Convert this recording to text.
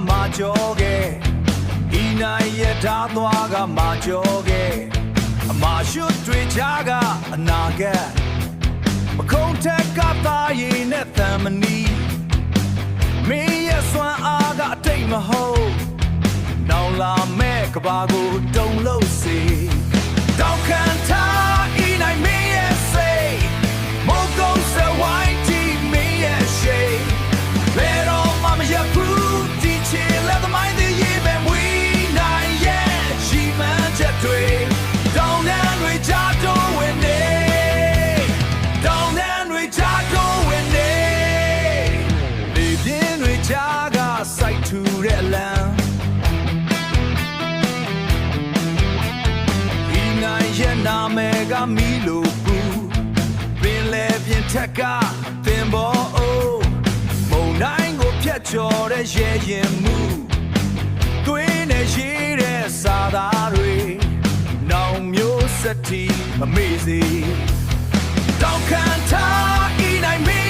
မာကျော်ခဲ့ဤနိုင်ရထားသွားကမာကျော်ခဲ့အမာရွှတ်တွေချာကအနာဂတ်မခုံထက်ကသားရည်နဲ့သံမနီမင်းရဲ့စွမ်းအားကအတိတ်မဟုတ်နောင်လာမဲ့ကဘာကိုတုံလို့စေတောက်ခံထားဤနိုင်မင်းရဲ့စိတ်မိုးကုန်းစဝိုင်းတီမင်းရဲ့ရှိတ်ဘယ်တော့မှမရဘူးဒီချီlet the mind the year when we night yeah she man jetတွေတောင်းတန်းတွေချတော့ဝင်နေတောင်းတန်းတွေချတော့ဝင်နေလေပြင်းတွေချကစိုက်ထူတဲ့အလံဤနိုင်ရဲ့နာမည်ကမီလို့ဘူးပင်လေပြင်းထက်ကသင်ပေါ်အိုးမုံတိုင်းကိုဖြတ်ကျော်တဲ့ရဲရင်မှုသွေးနဲ့ရေးတဲ့စာသားတွေနောင်မျိုးစတီမမေ့စေတောက်ခံထားဤနိုင်မင်း